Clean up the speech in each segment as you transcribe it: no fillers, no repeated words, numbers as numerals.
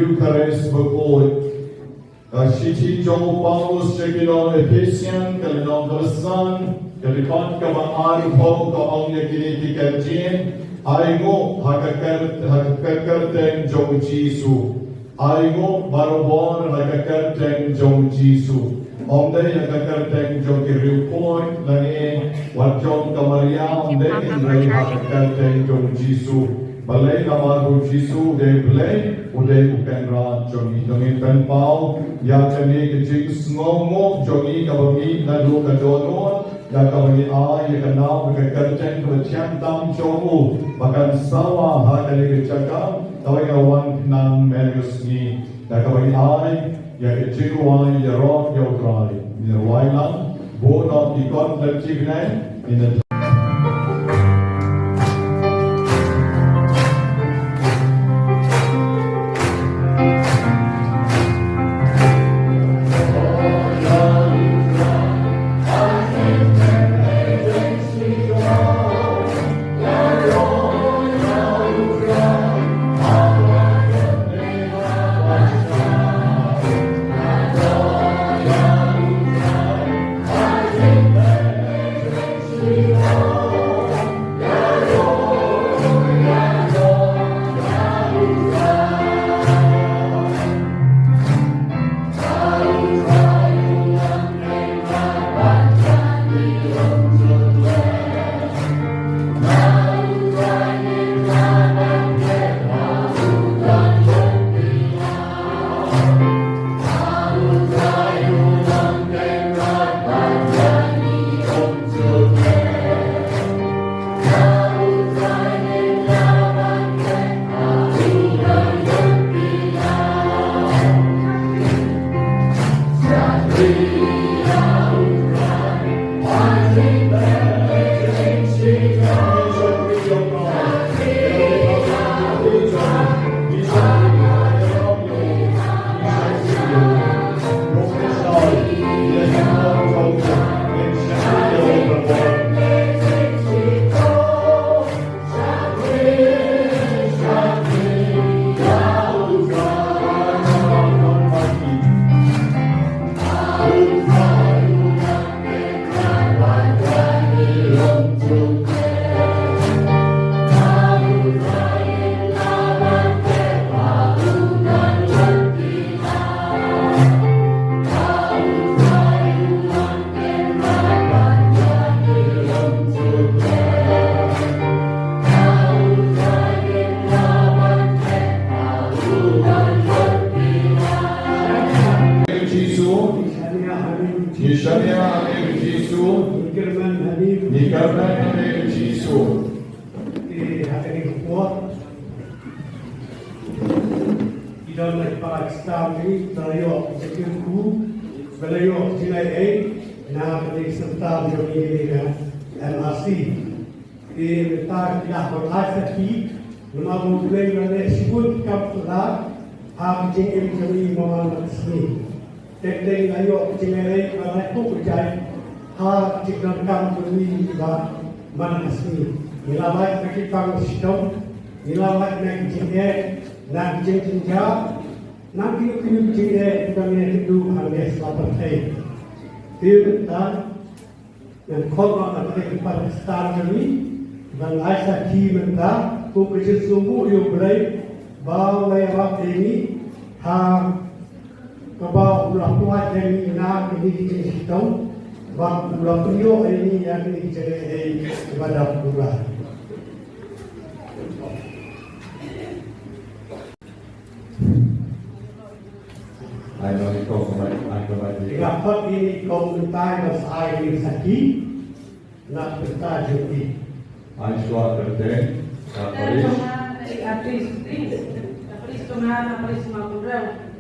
Eucharist before Shiti Joe Paulus Shekilon Ephesian Kalinon Versan Kalipat Kamaan Ho Kaong Yakini Kajin Aigo Hakakarteng Joe Jisu Aigo Barobon Hakakarteng Joe Jisu Omde Hakakarteng Joe Kiriu Point Lani Wajon Kamaria Omde Indre Hakakarteng Joe Jisu Balai Kamaru Jisu De Balai Uday bukan rat jongi jongi pen pau ya kami kecik ngomong jongi kabagi nadu kadonon ya kabagi ya kenal berkerjaan kerjaan tam jongu bahkan sawah hari kerjakan tawai kawan nang melius ni ya kabagi ya kecik wai ya roh ya utrai ni wai lang bodoh ikon lecik ni Nama mulai mana sebut kapsulah ham jengkel jeli mamal maksmi. Tentang ayo jengkel mana tu kerjai ha jengkel kam jeli ba man maksmi. Nilai nak pang sistem, nilai nak jengkel nak jengkel nak kini jengkel bukan yang itu harga selapan hai. Tiada yang korban atau kepada star kami dan aisyah kimenta. Ku kecil sumbu yang berai bau lewat ini ha kebau ulah kuat ini nak ini jenis hitam bau ulah tunjuk ini yang ini jenis ibadah ulah. Dapat ini komentar bahasa ini sakit nak bertajuk ini. Aisyah bertanya. Artis tungan, artis mapurau.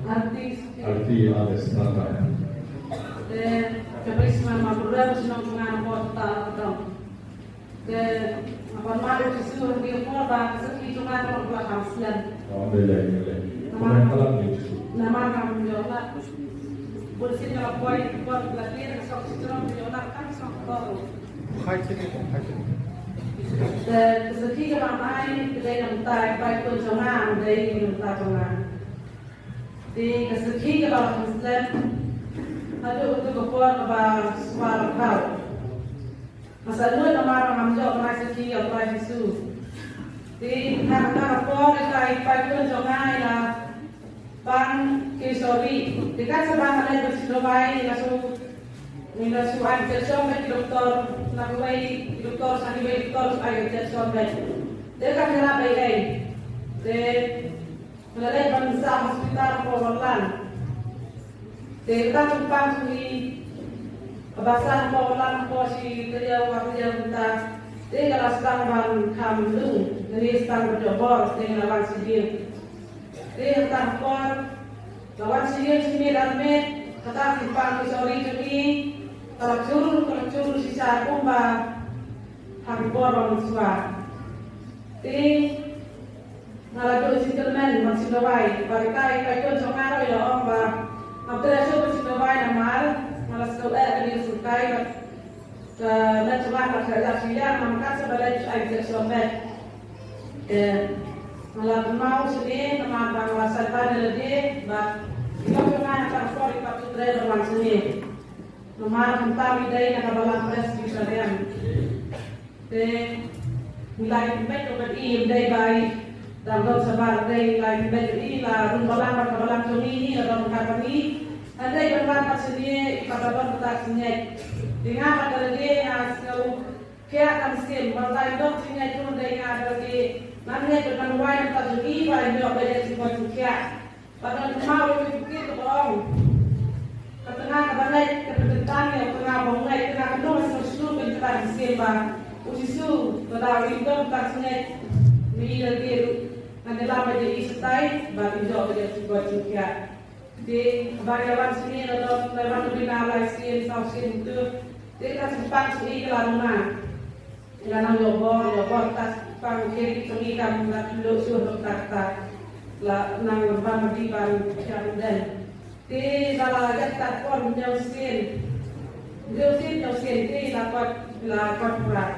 Artis nata. Artis mapurau senang tungan kota atau. Apa malu sesuatu yang korban seperti tungan orang belakang sian. Boleh. Komentar ni. Nama kamu jawab. Polisi kalau poin belakang sok sekarang jawab kan sok tahu. Ketika ramai kedai nampak baik pun jangan kedai nampak jangan. Di ketika kalau Muslim ada untuk keluar kepada suara kau. Masalah nama ramai orang sekian orang Yesus. Di karena keluar kedai baik pun jangan lah bang kisori. Dekat sebelah ada bersidobai langsung. Nila suan kerja med doktor nakuai doktor sani doktor ayo kerja med. Dekat kena bayi. De melalui bangsa hospital Polan. De kita tumpang suri bahasa Polan posi kerja waktu kita. De kalau sedang bang kamlu, dari sedang berjobor dengan lawan sendiri. De sedang kor lawan sendiri dan med kata simpang kisori ini. Kalau curul sisa kumba hari borong suar. Di nalado sintermen maksud baik. Barikai kaitun songaro ya om ba. Abdullah syukur sinter baik namal. Malas kau ini sukai. Nanti mana kerja siang maka sebagai air sobat. Malah mau sini nama bang wasalban lagi. Ba kita cuma akan sorry patut dari orang sini. Nomor kami dari nakabalang pres di Sarian. Nilai baik obat ini dari baik dan kalau sebar dari nilai baik ini lah rumbalang nakabalang ini atau nakabalang ini ada yang berapa sini pada bertak sini. Dengan pada lagi asal kaya kamsin bertai dok sini cuma dari ada lagi namanya dengan wine tak jadi wine dok beda semua kaya. Pada mau itu begitu bohong. Ketengah kebangai kepentingan yang tengah bangai tengah kedua masih susu penciptaan semba usisu tetapi itu taksnya ni lagi nanti lama jadi setai bagi jawab jadi sebuah juga di bagian sini atau lewat lebih nalai sini sausin itu dia kan sempat sini kelaruna karena yobor tas pang kiri kami kamu nak dulu suruh kata lah nang lembang di baru dan di dalam agak kon jauhin di lakot berat.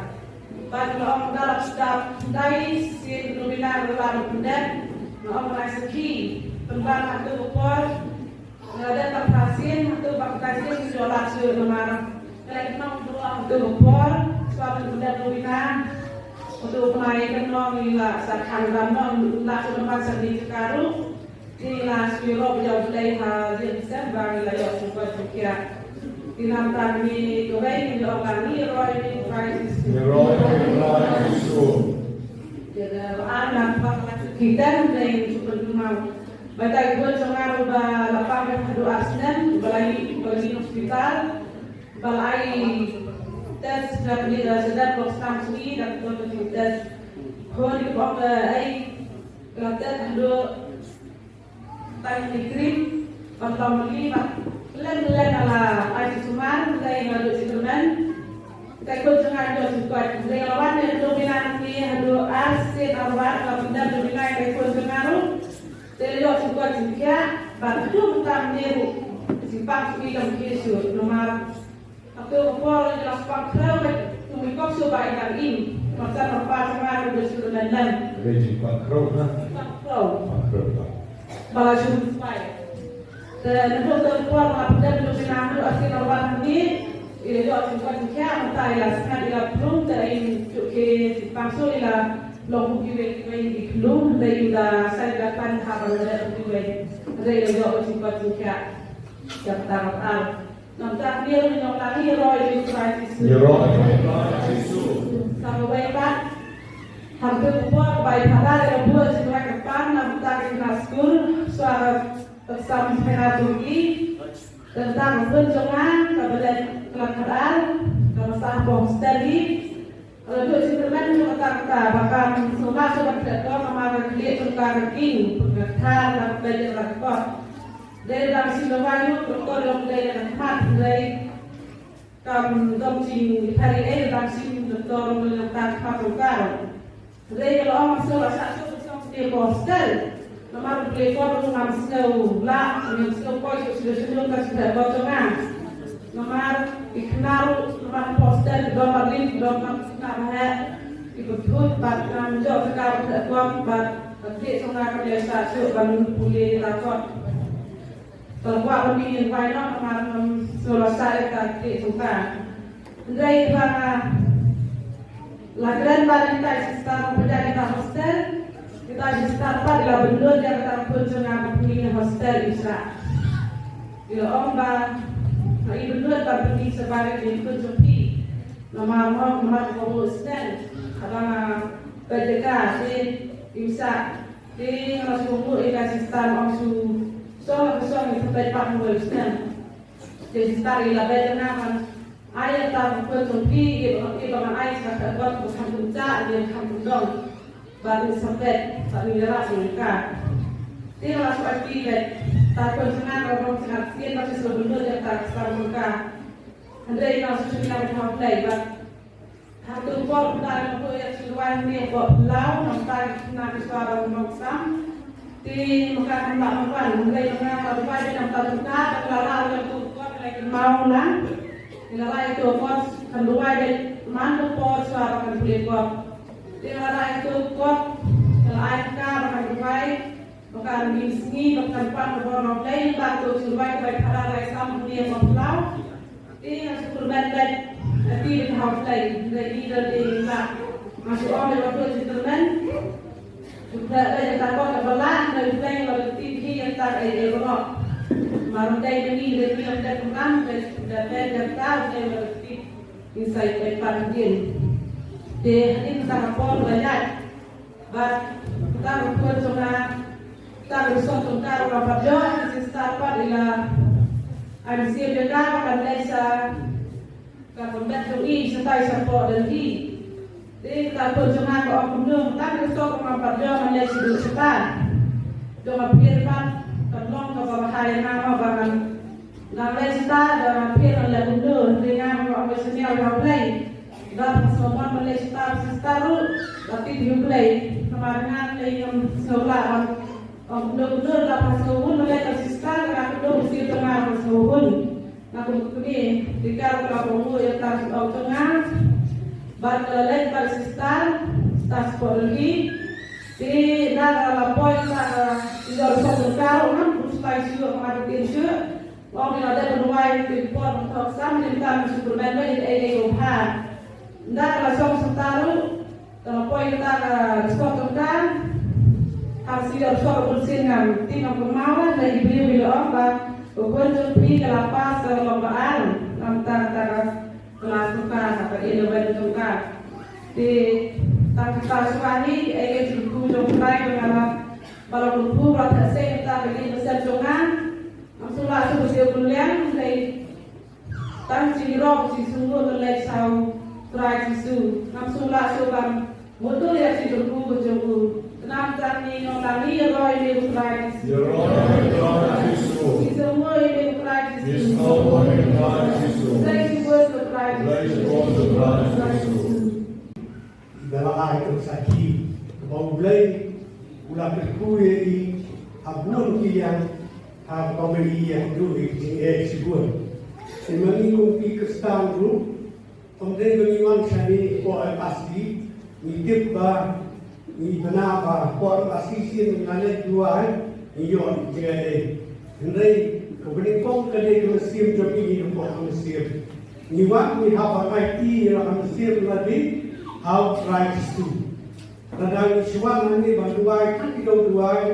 Pada orang dalam sedap dari sin nominal lalu pendet, orang reseki tembang atau ukor ada terpasin atau bakasi jualan sur nomor. Kalau mau beruang atau ukor suatu pendet nominal untuk menaikkan nom ila sarkan nom langsung tempat sendiri karu. Inilah spiro beliau mulai hadir sebang wilayah Sumpah Jogja. Dinam kami kembali menjawab kami Roy Crisis. Jadi anak kita dari Super Dumau. Bagai gue cengar ubah lapangan kedua Arsenal, balai hospital, balai tes dan sedang boxam sui dan tes. Kori bawa tes kedua tadi krim, pertama lima, len ala aji suman, dari lalu situmen, Kita jangan jauh juga. Relawan yang dominasi hadu aset arwah kalau tidak dominasi kita jangan terlihat juga jika bantu tamu simpang film kisu nomor atau apa jelas pakar tumikop supaya ini masa apa sama udah sudah dan Regis Pankro na. pakar Pankro. balas supaya dan untuk keluar lapar dominasi aset arwah ini il doit juga jika mata ila sangat ila belum dari ke simpang so ila long piwe piwe belum dari ila saya dapat habar dari piwe dari ila juga jika yang tarat nampak dia yang lagi roy di Kristus sama baik pak hampir buat baik pada yang buat semua depan nampak di school suara bersama pengaduki tentang penjongan kebetulan kelakaran masalah bom tadi kalau itu simplemen juga kata bahkan semua sudah terdapat memakai dia tentang ini pengertian dan belajar rakor dari dalam silawayu berkorong dari tempat dari domcing hari ini dalam sim doktor melakukan pakar dari kalau orang sudah satu dia bostel nomor berikut dengan snow lah dengan snow koi sudah sudah bocongan nomor ikhnar nomor poster nomor link nomor sekarang ikut batang jauh sekarang terkuat bat nanti sekarang biasa sudah bangun pulih rakot terkuat lebih yang banyak nomor selesai nanti suka dari mana lagian pada kita sistem penjaga hostel kita sistem pada benar yang kita kunjungan punya hostel bisa bila ombak ibu dua tapi sebagai itu joki nama komunisnya karena PJK bisa di rasulullah ikan sistem omsu soal itu tempat komunisnya jadi stari lebih dengan ayat tak joki itu dengan ayat tak buat bukan puncak dia kampung dong baru sampai tak menyerah mereka dia langsung aktifkan takut senang orang sangat sian tapi sebelumnya dia tak sekarang mereka Andai langsung sudah berhampai but satu pol dari aku yang sudah ini buat pulau nampak nak suara maksam di muka tempat makan mulai dengan kalau pada nampak tempat kalau yang tu buat lagi mau lah kalau itu pos kedua dia mantu pos suara kan boleh buat kalau itu buat kalau air kah akan baik bukan bisnis bukan pan lain batu supaya baik pada lagi sama dia pulau ini harus berbantai di house lain dari dari masuk orang yang waktu gentleman juga ada takut kebelan dari lain kalau TV yang tak ada berok malam dari ini dari ada program dari tahu dari TV insight dari panggilan di ini kita rapor banyak but kita rapor cuma kita bisa tunggu rapor jauh di siapa dengan ada siapa akan desa kalau betul ini setai support dan di kita perjuangan ke orang muda tak bisa mengambil jauh Malaysia di setan jangan firman tolong ke bahaya nama bahkan Malaysia dan firman lagi muda dengan orang senior yang lain dan semua Malaysia sestaru tapi diuplay kemarin yang seolah muda-muda dapat sehun mereka sistem yang kedua mesti tengah sehun nak kini jika kalau yang tak tahu tengah batalai pada sistem tas polri di negara lapor kita tidak satu kali orang berusaha juga kemarin itu orang yang ada bernuai di port untuk sama dengan superman bagi Eropa negara langsung setaru lapor kita disebutkan harus tidak suara bersingan tidak kemauan dari beliau orang Ukur pi kelapa selombaan antara kelas suka atau Indonesia suka di tangkap suami ayat buku jompai dengan balon buku rata kita bagi besar jongan langsung langsung bersiap kuliah dari tang cirok si sungguh terlek sau try sisu langsung kan motor ya si buku jogu kenapa ni orang ni roy ni try sisu semua ini Christ Jesus. Praise the word of Christ. mulai ulah berkuih abun yang pembeli yang dulu di sebuah. Seminggu pergi ke setahun dulu, kemudian beriman saya kuat asli, hidup bah, ni benar bah, kuat asli sih mengalir dua, iyon jadi. Kemudian kemudian kong kedai Mesir jadi hidup orang Mesir. Ni waktu ni apa kaiti orang Mesir lagi, outright itu. Kadang Islam nanti bantuai kan tidak duai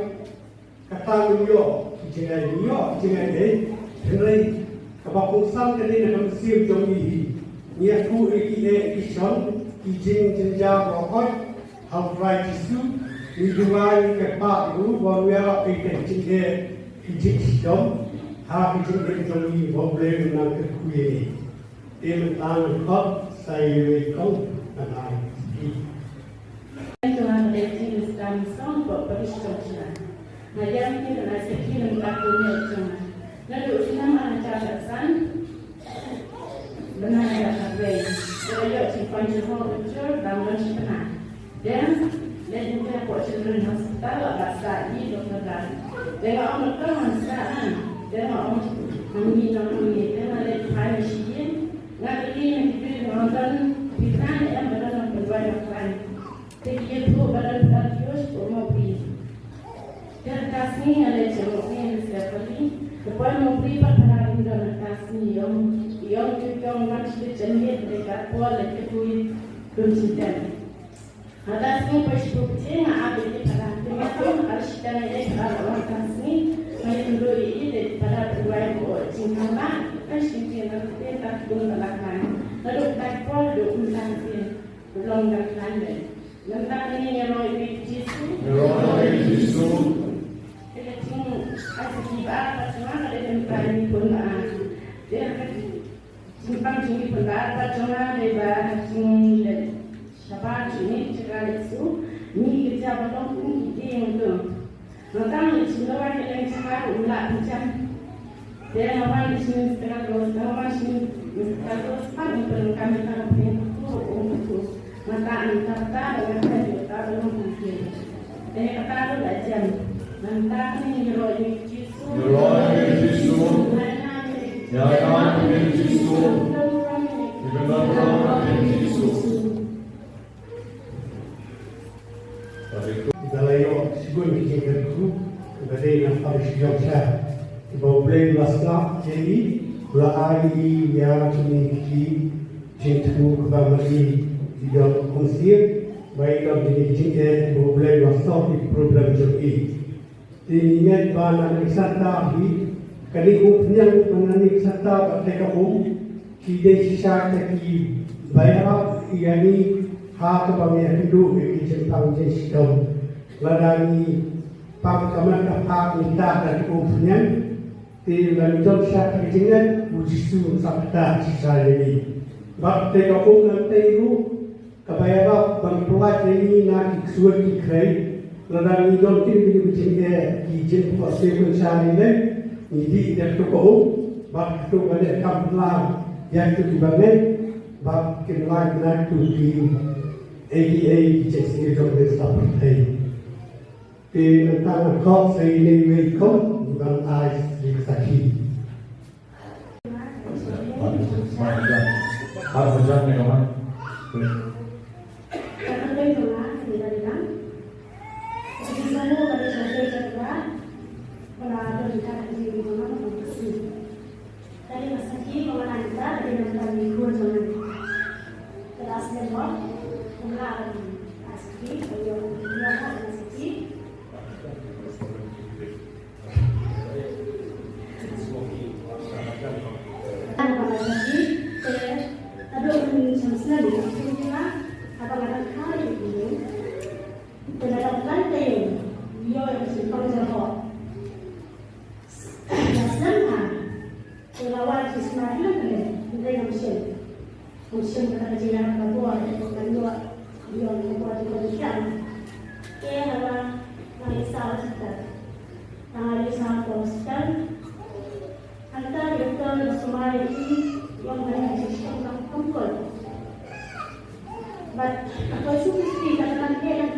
kata New York jengai henry kapapungsan kini nak Mesir jomi ni aku ikison kijing jenja rokok outright itu ni duai kepak itu baru ya ikan jengai kijing sidom ha kijing jomi boleh nak kekuyi ini tentang kok saya kau nanti Tuhan Yesus kami sanggup beristirahat. Ngajar kita nasi kita melakukannya Tuhan. Lalu senang anak san benar yang terbaik. Saya simpan jauh ucur dan bersihkan. Dan kita buat children hospital agak di dokter dan. Dengan orang terang sekarang, dengan orang menginap dengan lebih high machine. Ngaji kita nonton kita yang benar berbuat apa. Jadi itu badan Dios mau beri. Dan kasih ada cerita yang sekali. Lepas mau beri pada orang kasih yang kita masih jenis mereka kuat lagi bui konsisten. Ada semua perspektif yang ada di pada mereka harus dan ada orang kasih mereka dulu ini pada berbuat cinta perspektif yang kita lakukan. Lalu kita kuat dulu kasih belum lakukan. Tentang ini yang roy Yesus. Kita cuma asal apa cuma ada tempat ini pun dia simpang cumi pun apa cuma lebar cuma siapa cumi cakap itu ni kita belum kita yang tu. Tentang cuma orang yang cakap ulah macam dia orang di sini sekarang terus orang sini terus pan perlu kami tahu itu. Mata kata dengan kata belum mungkin. Jadi kata itu belajar. Mata ini roh Yesus. Ya kan Yesus. Dalayo sigun kijerku badai yang harus diopsa. Boleh lasla jadi belai yang memiliki cintu kebamari tidak konsir baiklah jadi jika problem masuk di problem jadi ingat bahan wisata di kali kumpulan mengenai wisata pada kaum kita sisa lagi bayar yani hak kebamian hidup di jepang sistem ladani pakaman hak minta dari kumpulan di lanjut syak kejadian ujisu sabda sisa ini waktu kaum nanti itu Kapayaba berpelat ini nak iksuat ikhrai, ladang idol kini berjaya izin kuasa pencari le, ini tidak cukup, bab itu ada kamplah yang itu dibangun, bab kenal nak tu di ADA jadi jomblo seperti. Tentang kau saya ini kau bukan ais disaki. Harus berjalan dengan mana? Musim kerajaan Papua dan kedua dia membuat keputusan. Ia adalah Malaysia Hospital. Malaysia Hospital antara doktor semua ini yang berada di sekolah kampus. But apa sih mesti katakan dia yang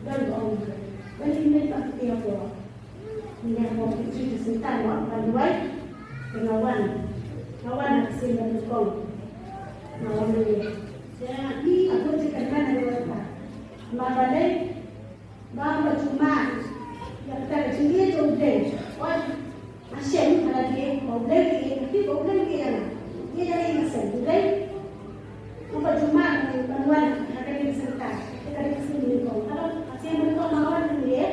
dan orang dan ini tak tiap orang ini yang mau kita cerita orang baik pengawan hasil dan kau malam ini saya ni aku cakap mana mereka mabalai bapa cuma yang kita sendiri tu deh oh asyik lagi problem ni tapi problem ni kan dia jadi masalah deh bapa cuma manual ada di serta kita di sini kau kalau asyik mereka mawan ni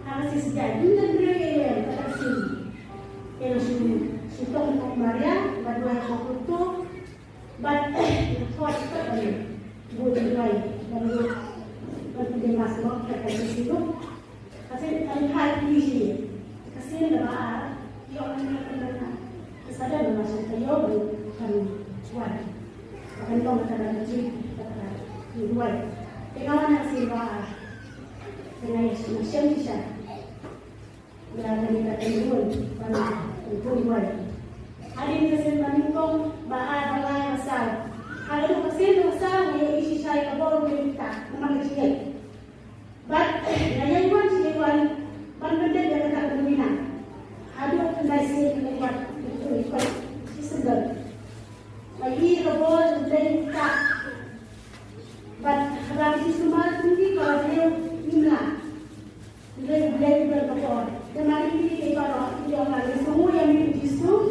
harus sejak dunia beri pada sini yang sudah untuk Maria berdua yang itu but thought that would be right but they must not get a situ kasi ang high easy kasi na yung sada na masuk tayo kan wan akan to mata ji wan ikawan na siwa dengan Yesus siya berada di dalam wana wan hari ini saya menikung bahan balai masal. Kalau tu pasal masal, dia isi saya kabur minta, nama kecil. But yang pun siapa benda dia kata berminat. Ada kendai sini lewat itu sesudah. Lagi kabur sudah minta. But kalau isi semua tinggi kalau dia minat, dia berkabur. Kemarin ini kalau dia orang semua yang minat Yesus.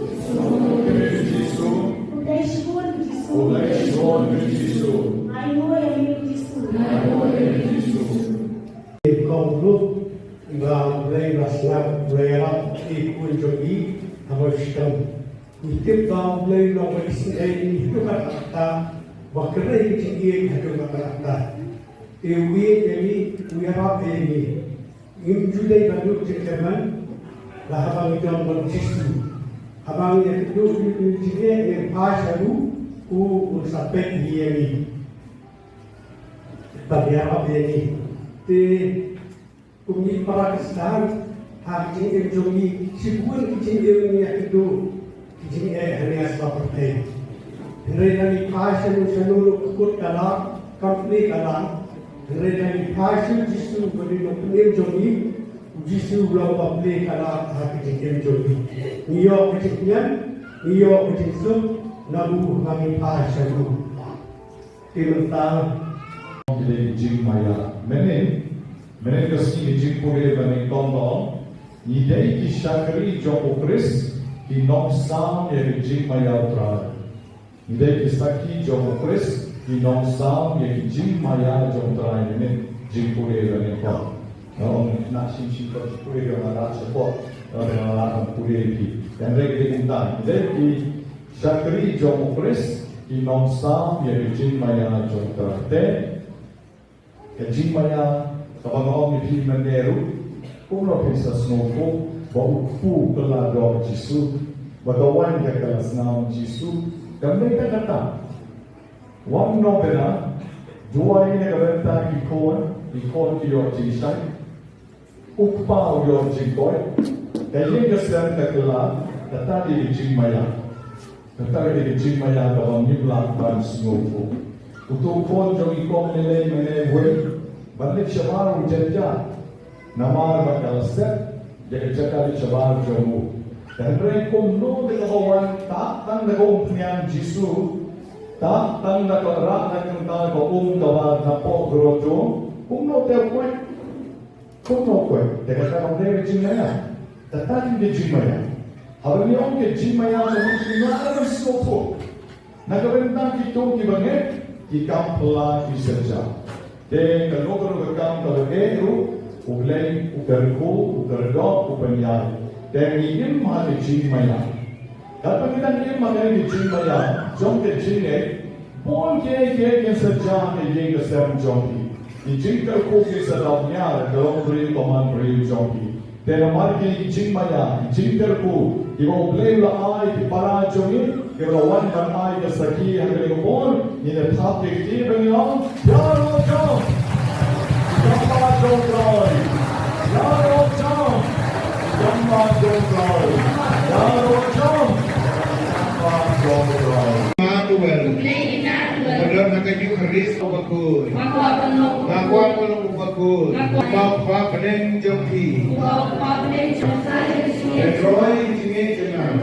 Kau lu nggak boleh berasal berat ikut jogi harus tahu. Itu kau boleh nggak berisi itu kata bakal ini itu kata. Ewi ini wiara ini. Ini juga baru cekaman lah abang itu berjisu. Abang yang itu juga yang pasal ku sampai dia ni. Tapi apa ini? Te kumi para kesal hak jadi jogi sibuk jadi ni itu jadi hanya sebab pertama. Hari pasal seluruh kut kalah company kalah. Hari pasal jisu beri nomor jogi jisu belum apply kalah hak jadi jogi. Niyo kecilnya, niyo kecil nabu kami pasal tu. Tentang Jing Maya. Mene kasi jing pure bani kondo. Idei ki shakri jo Chris ki noksam ye jing Maya utra. Idei ki saki jo Chris ki noksam ye jing Maya jo utra. Mene jing pure bani kondo. Orang nak sim ko pure yo na support. Orang pure ki. Yang rege undan. Idei ki shakri jo Chris ki noksam ye jing Maya jo utra. Jing Maya kapag ako may manero, kung no pisa snowfall, baupu kelado Jisu, bagawan ka kalas na Jisu, gamay ka kata. Wang no pera, dua ini kabenta ikon kiyo Jisay, ukpa uyo Jikoy, kaya kasan ka kala, kata di Jing Maya, kata di Jing Maya kapag niblang ban snowfall. Utukon jong ikon nilay meneway, balik shabar ujanja, namar bakalset, jaga shabar jomu. Dan mereka no dikawan tak tang nagumpian Jisu, tak tang nakarak nakanta ko kawad na po grojo, kung no kwe, teka ka mga Jimaya, tatakin di Jimaya. Habang yung ke Jimaya sa mga pinaalam sopo, nagawintang kitong kibangit, ikam pula isaja. De kalau kalau eru, uglay, ugarku, ugardo, upanyay. Dan ingin mahal Jing Maya. Kapag kita ingin mahal Jing Maya, jom ke Jing bon ke saja ke ye ke sem jom ki. Jing ko ke sadamnya, kalau beri koman beri jom ki. Dan amar ke Jing Maya, Jing ko, ibu uglay la ay ki para jom ki. Kirawan kan ay kasaki hanggang lubon, ini topic di bengong, yaro jom, jamba jom joy, yaro jom, jamba jom joy, yaro jom, jamba jom joy. Makuwal, benar kata Yukaris, makuwal, makuwal Bakul, Bapa Peneng Jompi, Bapa Peneng Jompi, Roy Jingin Jenang,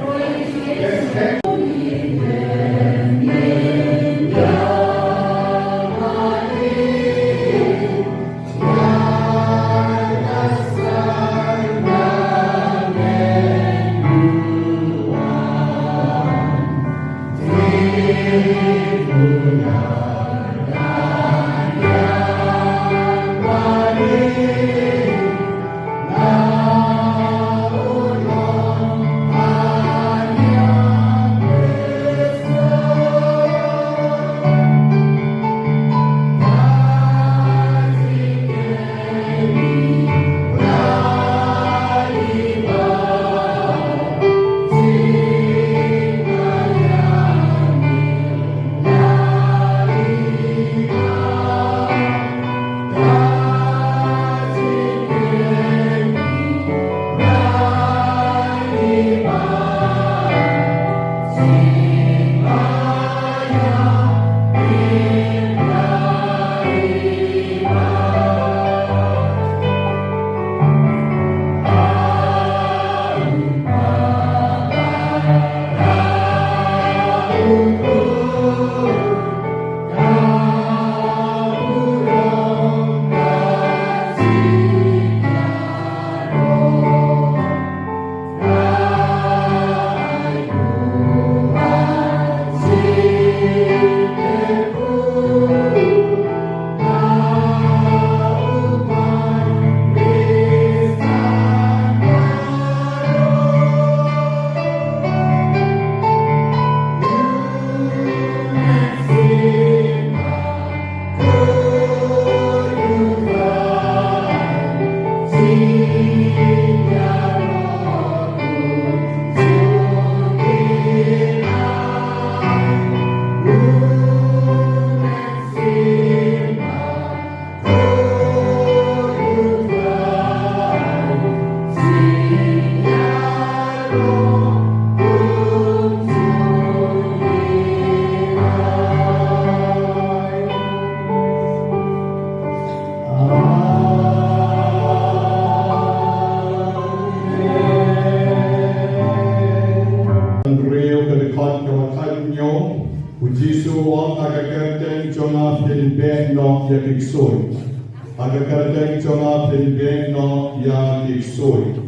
Agakardeng Joma Pinbeng no Yang Iksoi.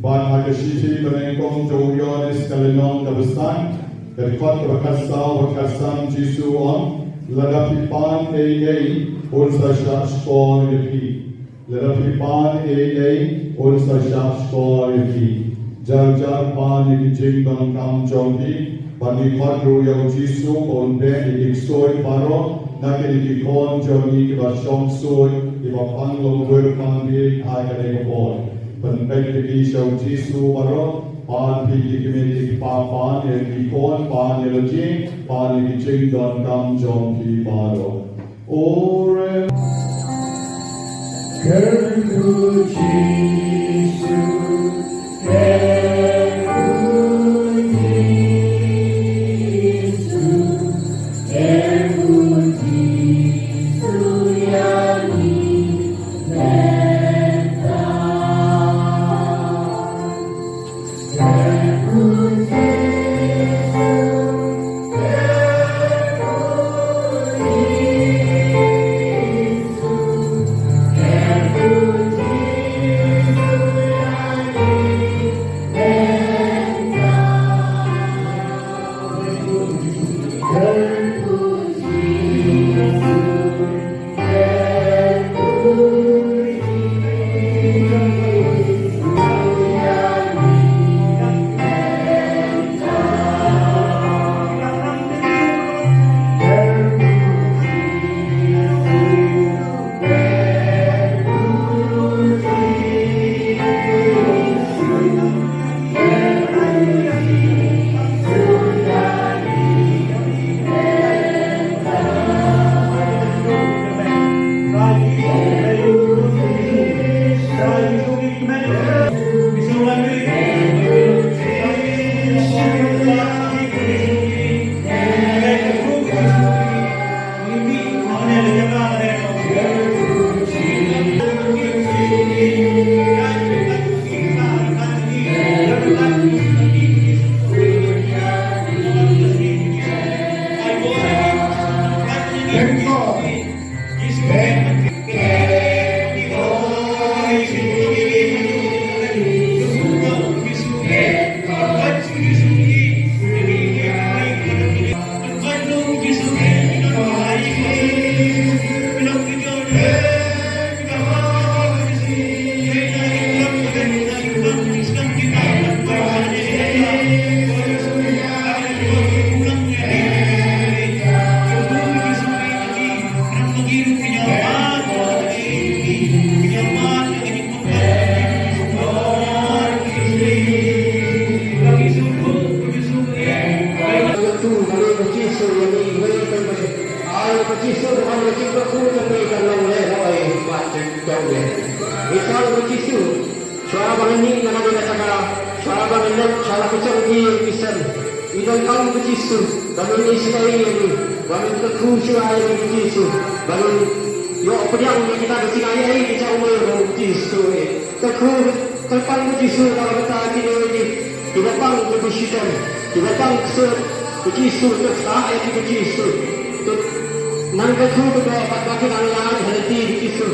Ban Agashiti Benengkong Joyonis Kalinong Dabasan, Berkot Wakasam Jisu on, Ladapipan Unsa Shashkor Yapi. Ladapipan Unsa Shashkor Yapi. Jar Pan Ikijing Kam Jompi, Banikot Royal Jisu on Ben Iksoi Paro. Nakin ikikon Johnny kiba Shomsoy kiba Panglong Werpandi Agane Bon. Penpek di Shau Jisu Paro Pan Piki Kimiti Papan ikikon Pan Yelajing Pan Ikijing Don Kam Jompi Paro. Ore Kerku Jisu Ikaw ang Yesu. Suara bangani na namin nasagara. Suara banganet, suara kucang iya Kristen. Idang kami ke Yesu. Bangun Israel ini. Bangun kekusuhan ayah ke Yesu. Bangun yo pediang yang kita bersihkan ayah kita umur ke Yesu. Terpang ke Yesu dalam kita kini ini. Kita pang ke Kristen. Kita pang ke Yesu. Terserah ayah ke Yesu. Nangka ku berdoa bagi orang hati ke Yesu.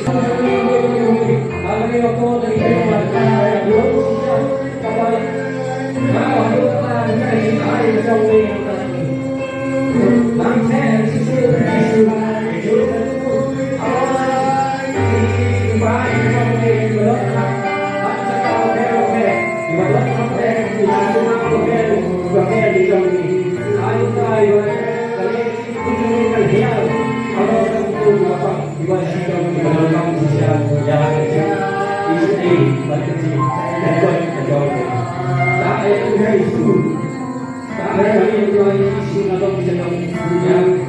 Yang